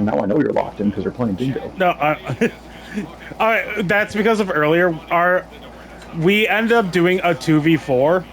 now I know you're locked in because you're playing bingo. No, that's because of earlier. We end up doing a 2v4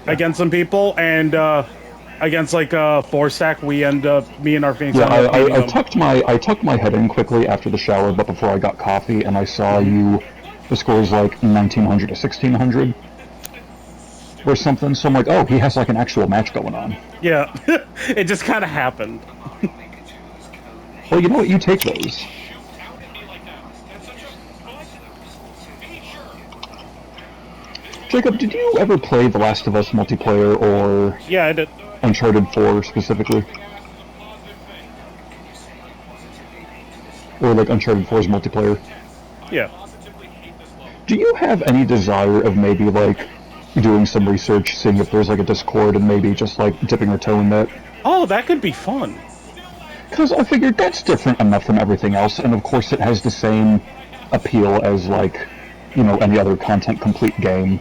against some people, and against like a 4 stack, me and our Phoenix Yeah, ended up beating I them. tucked my head in quickly after the shower, but before I got coffee, and I saw Mm-hmm. you. The score is like 1900 to 1600 or something. So I'm like, oh, he has like an actual match going on. Yeah, it just kind of happened. Well, you know what? You take those. Jacob, did you ever play The Last of Us multiplayer or Yeah, I did. Uncharted 4 specifically? Or like Uncharted 4's multiplayer? Yeah. Do you have any desire of maybe like doing some research, seeing if there's like a Discord and maybe just like dipping your toe in that? Oh, that could be fun. Because I figured that's different enough from everything else, and of course it has the same appeal as like, any other content complete game.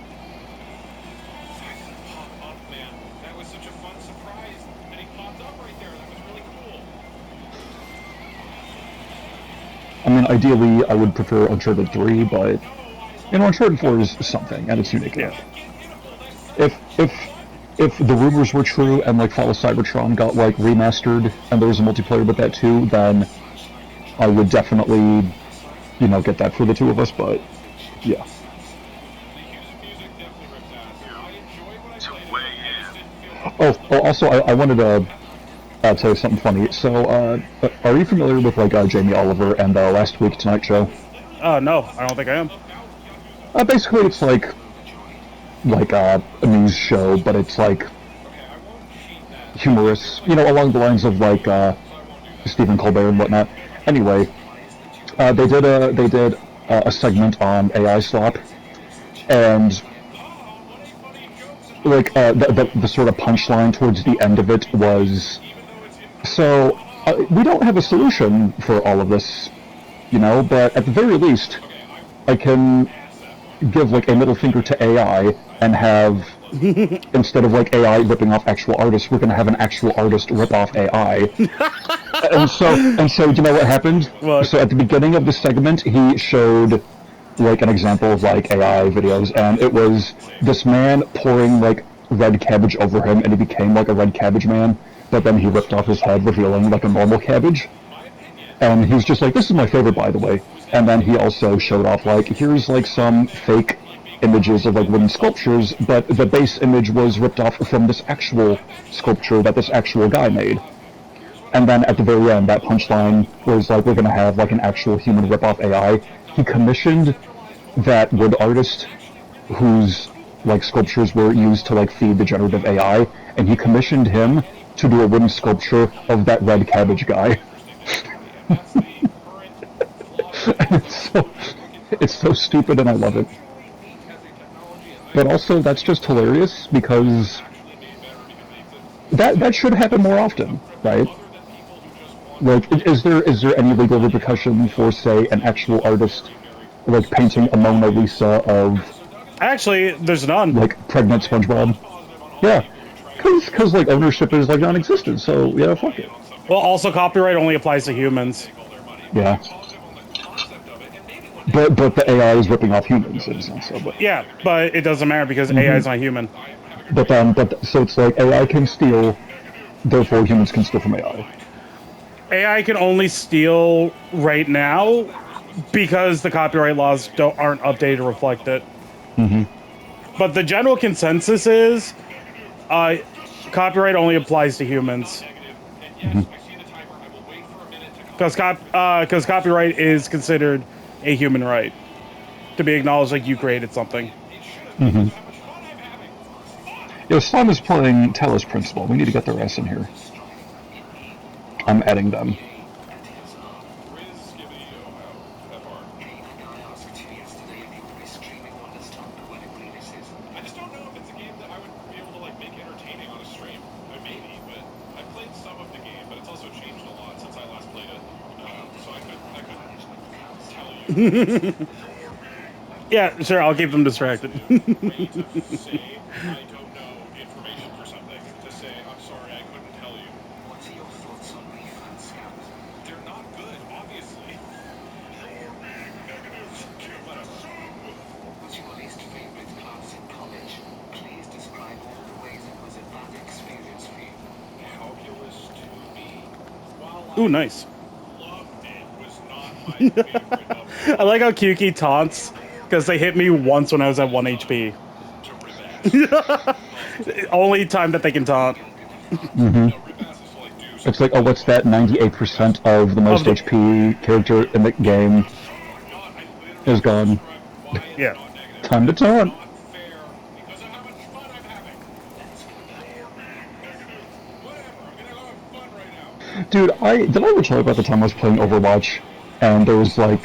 I mean, ideally, I would prefer Uncharted 3, but Uncharted 4 is something, and it's unique Yeah. enough. If if if the rumors were true and like Fall of Cybertron got like remastered and there was a multiplayer with that too, then I would definitely, get that for the two of us. But yeah. Oh, also, I wanted to tell you something funny. So, are you familiar with like Jamie Oliver and Last Week Tonight Show? No, I don't think I am. Basically, it's like a news show, but it's like humorous, along the lines of like Stephen Colbert and whatnot. Anyway, they did a segment on AI slop, and like the sort of punchline towards the end of it was, so we don't have a solution for all of this, but at the very least, I can give like a middle finger to AI and have, instead of like AI ripping off actual artists, we're going to have an actual artist rip off AI. And so, you know what happened? What? So at the beginning of the segment, he showed like an example of like AI videos, and it was this man pouring like red cabbage over him, and he became like a red cabbage man. But then he ripped off his head, revealing like a normal cabbage. And he was just like, "This is my favorite, by the way." And then he also showed off like, here's like some fake images of like wooden sculptures, but the base image was ripped off from this actual sculpture that this actual guy made. And then at the very end, that punchline was like, we're going to have like an actual human rip-off AI. He commissioned that wood artist whose like sculptures were used to like feed the generative AI, and he commissioned him to do a wooden sculpture of that red cabbage guy. And it's so stupid, and I love it. But also, that's just hilarious because that should happen more often, right? Like, is there any legal repercussion for, say, an actual artist like painting a Mona Lisa of Actually, there's none. like pregnant SpongeBob? Yeah, because like ownership is like non-existent. So yeah, fuck it. Well, also copyright only applies to humans. Yeah, but the AI is ripping off humans in a sense. So, but Yeah, but it doesn't matter because AI is not human. but so it's like AI can steal, therefore humans can steal from AI. AI can only steal right now because the copyright laws aren't updated to reflect it. But the general consensus is uh, copyright only applies to humans because copyright is considered a human right to be acknowledged, like you created something. Yo, Slime is playing Talos Principle. We need to get their ass in here. I'm adding them. Yeah, sure, I'll keep them distracted. Ooh, nice. I like how Kyuki taunts because they hit me once when I was at 1 HP. Only time that they can taunt. It's like, oh, what's that? 98% of the most Of the HP character in the game is gone. yeah. Time to taunt. Dude, did I ever tell you about the time I was playing Overwatch and there was like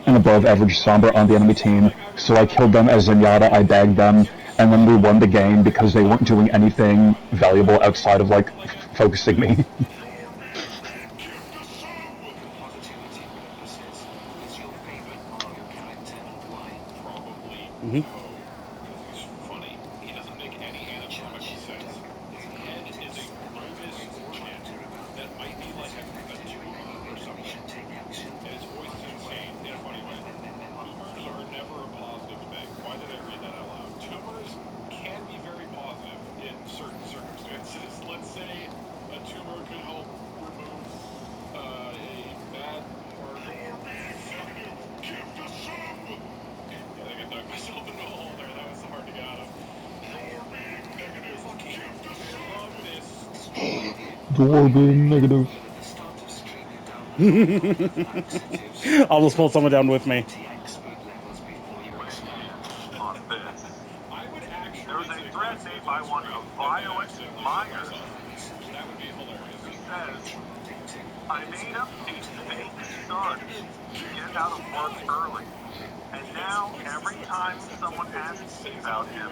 an above average Sombra on the enemy team, so I killed them as Zenyatta, I bagged them, and then we won the game because they weren't doing anything valuable outside of like focusing me. Mm-hmm. Door being negative. Almost pulled someone down with me. There was a thread made by one of Violet Myers who says, I made up a fake son to get out of work early. And now every time someone asks me about him,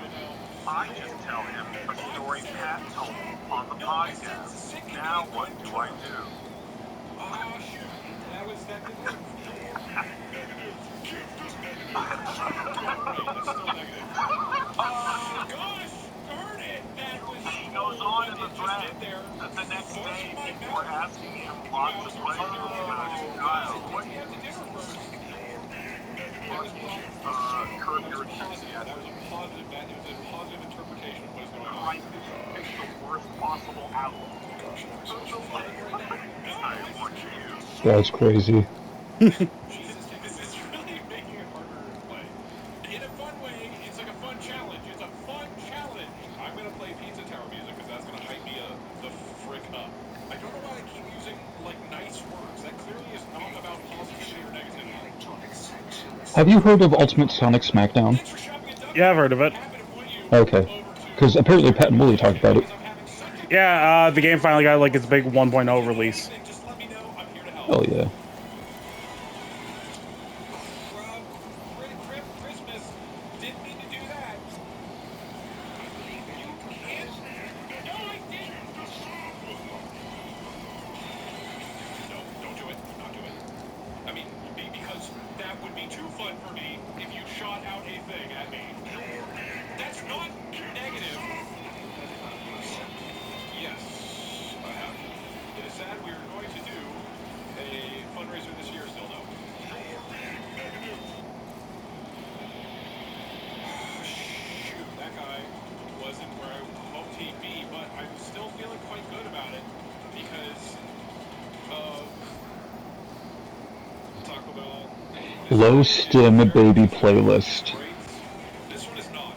I just tell him a story Pat told on the podcast. Now what do I do? He goes on in the thread that the next day people were asking him lots of questions about his child. Curb your enthusiasm. Crisis is the worst possible outcome. I want you. That's crazy. Have you heard of Ultimate Sonic Smackdown? Yeah, I've heard of it. Okay. Because apparently Pat and Willie talked about it. Yeah, the game finally got like its big 1.0 release. Oh yeah. Low stim baby playlist.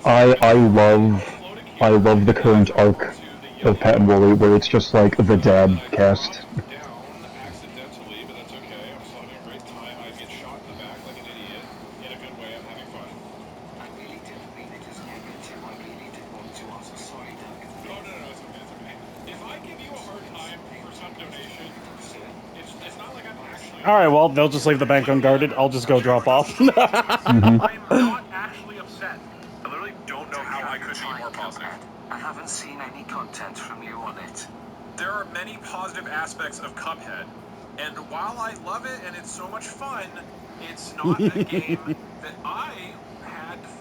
I love the current arc of Pat and Wooly where it's just like the dad cast. Alright, well, they'll just leave the bank unguarded. I'll just go drop off. I'm not actually upset. I literally don't know how I could be more positive. I haven't seen any content from you on it. There are many positive aspects of Cuphead, and while I love it and it's so much fun, it's not a game that I